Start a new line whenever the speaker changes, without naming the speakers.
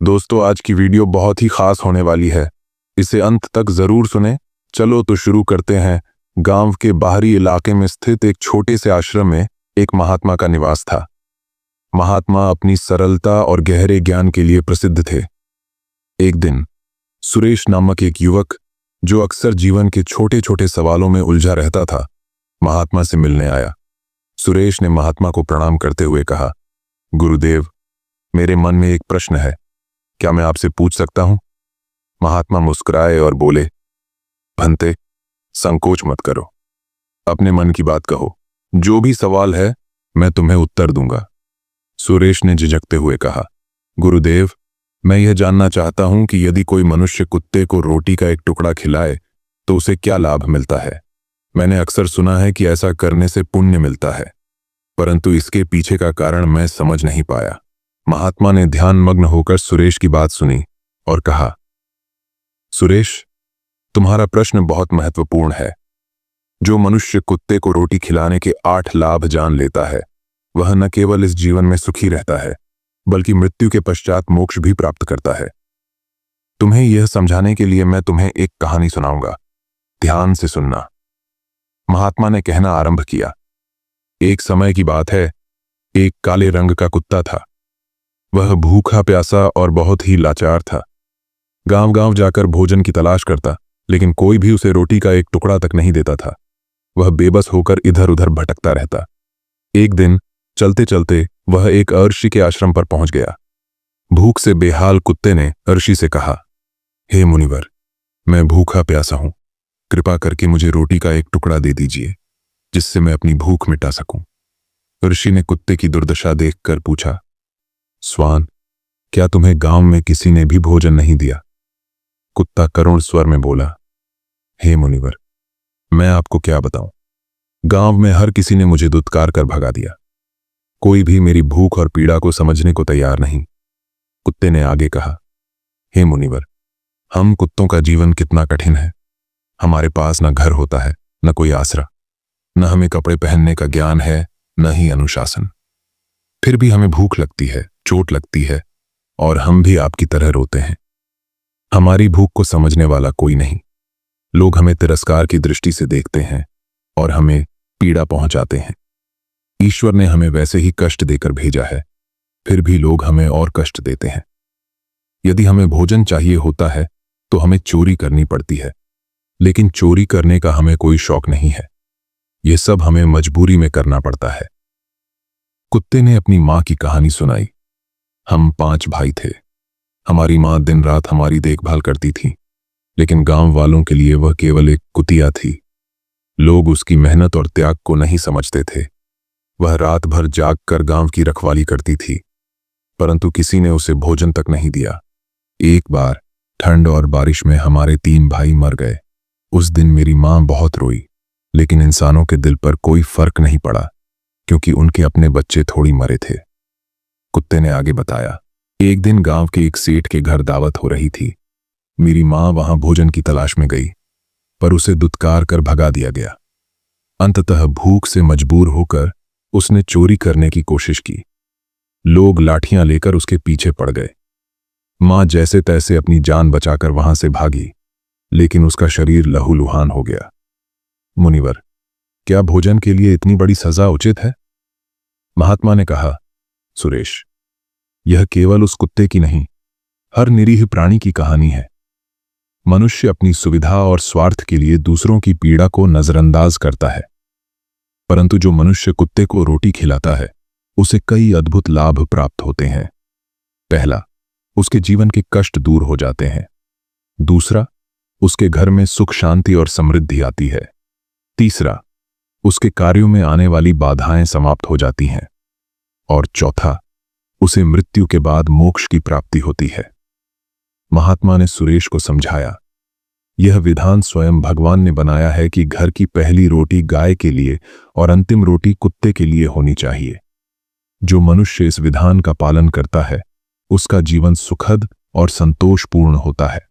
दोस्तों, आज की वीडियो बहुत ही खास होने वाली है। इसे अंत तक जरूर सुने। चलो तो शुरू करते हैं। गांव के बाहरी इलाके में स्थित एक छोटे से आश्रम में एक महात्मा का निवास था। महात्मा अपनी सरलता और गहरे ज्ञान के लिए प्रसिद्ध थे। एक दिन सुरेश नामक एक युवक, जो अक्सर जीवन के छोटे छोटे सवालों में उलझा रहता था, महात्मा से मिलने आया। सुरेश ने महात्मा को प्रणाम करते हुए कहा, गुरुदेव, मेरे मन में एक प्रश्न है, क्या मैं आपसे पूछ सकता हूं? महात्मा मुस्कुराए और बोले, भंते, संकोच मत करो, अपने मन की बात कहो। जो भी सवाल है मैं तुम्हें उत्तर दूंगा। सुरेश ने झिझकते हुए कहा, गुरुदेव, मैं यह जानना चाहता हूं कि यदि कोई मनुष्य कुत्ते को रोटी का एक टुकड़ा खिलाए तो उसे क्या लाभ मिलता है? मैंने अक्सर सुना है कि ऐसा करने से पुण्य मिलता है, परंतु इसके पीछे का कारण मैं समझ नहीं पाया। महात्मा ने ध्यानमग्न होकर सुरेश की बात सुनी और कहा, सुरेश, तुम्हारा प्रश्न बहुत महत्वपूर्ण है। जो मनुष्य कुत्ते को रोटी खिलाने के 8 लाभ जान लेता है, वह न केवल इस जीवन में सुखी रहता है, बल्कि मृत्यु के पश्चात मोक्ष भी प्राप्त करता है। तुम्हें यह समझाने के लिए मैं तुम्हें एक कहानी सुनाऊंगा, ध्यान से सुनना। महात्मा ने कहना आरंभ किया, एक समय की बात है, एक काले रंग का कुत्ता था। वह भूखा प्यासा और बहुत ही लाचार था। गांव गांव जाकर भोजन की तलाश करता, लेकिन कोई भी उसे रोटी का एक टुकड़ा तक नहीं देता था। वह बेबस होकर इधर उधर भटकता रहता। एक दिन चलते चलते वह एक अर्षि के आश्रम पर पहुंच गया। भूख से बेहाल कुत्ते ने अर्षि से कहा, हे मुनिवर, मैं भूखा प्यासा हूं, कृपा करके मुझे रोटी का एक टुकड़ा दे दीजिए, जिससे मैं अपनी भूख मिटा सकूं। अर्षि ने कुत्ते की दुर्दशा देखकर पूछा, स्वान, क्या तुम्हें गांव में किसी ने भी भोजन नहीं दिया? कुत्ता करुण स्वर में बोला, हे मुनिवर, मैं आपको क्या बताऊं, गांव में हर किसी ने मुझे दुत्कार कर भगा दिया। कोई भी मेरी भूख और पीड़ा को समझने को तैयार नहीं। कुत्ते ने आगे कहा, हे मुनिवर, हम कुत्तों का जीवन कितना कठिन है। हमारे पास न घर होता है, न कोई आसरा, न हमें कपड़े पहनने का ज्ञान है, न ही अनुशासन। फिर भी हमें भूख लगती है, चोट लगती है, और हम भी आपकी तरह रोते हैं। हमारी भूख को समझने वाला कोई नहीं। लोग हमें तिरस्कार की दृष्टि से देखते हैं और हमें पीड़ा पहुंचाते हैं। ईश्वर ने हमें वैसे ही कष्ट देकर भेजा है, फिर भी लोग हमें और कष्ट देते हैं। यदि हमें भोजन चाहिए होता है तो हमें चोरी करनी पड़ती है, लेकिन चोरी करने का हमें कोई शौक नहीं है। यह सब हमें मजबूरी में करना पड़ता है। कुत्ते ने अपनी मां की कहानी सुनाई। हम 5 भाई थे। हमारी मां दिन रात हमारी देखभाल करती थी, लेकिन गांव वालों के लिए वह केवल एक कुतिया थी। लोग उसकी मेहनत और त्याग को नहीं समझते थे। वह रात भर जाग कर गांव की रखवाली करती थी, परंतु किसी ने उसे भोजन तक नहीं दिया। एक बार ठंड और बारिश में हमारे 3 भाई मर गए। उस दिन मेरी मां बहुत रोई, लेकिन इंसानों के दिल पर कोई फर्क नहीं पड़ा, क्योंकि उनके अपने बच्चे थोड़ी मरे थे। कुत्ते ने आगे बताया, एक दिन गांव के एक सेठ के घर दावत हो रही थी। मेरी मां वहां भोजन की तलाश में गई, पर उसे दुत्कार कर भगा दिया गया। अंततः भूख से मजबूर होकर उसने चोरी करने की कोशिश की। लोग लाठियां लेकर उसके पीछे पड़ गए। मां जैसे तैसे अपनी जान बचाकर वहां से भागी, लेकिन उसका शरीर लहूलुहान हो गया। मुनिवर, क्या भोजन के लिए इतनी बड़ी सजा उचित है? महात्मा ने कहा, सुरेश, यह केवल उस कुत्ते की नहीं, हर निरीह प्राणी की कहानी है। मनुष्य अपनी सुविधा और स्वार्थ के लिए दूसरों की पीड़ा को नजरअंदाज करता है, परंतु जो मनुष्य कुत्ते को रोटी खिलाता है, उसे कई अद्भुत लाभ प्राप्त होते हैं। पहला, उसके जीवन के कष्ट दूर हो जाते हैं। दूसरा, उसके घर में सुख शांति और समृद्धि आती है। तीसरा, उसके कार्यों में आने वाली बाधाएं समाप्त हो जाती हैं। और चौथा, उसे मृत्यु के बाद मोक्ष की प्राप्ति होती है। महात्मा ने सुरेश को समझाया, यह विधान स्वयं भगवान ने बनाया है कि घर की पहली रोटी गाय के लिए और अंतिम रोटी कुत्ते के लिए होनी चाहिए। जो मनुष्य इस विधान का पालन करता है, उसका जीवन सुखद और संतोषपूर्ण होता है।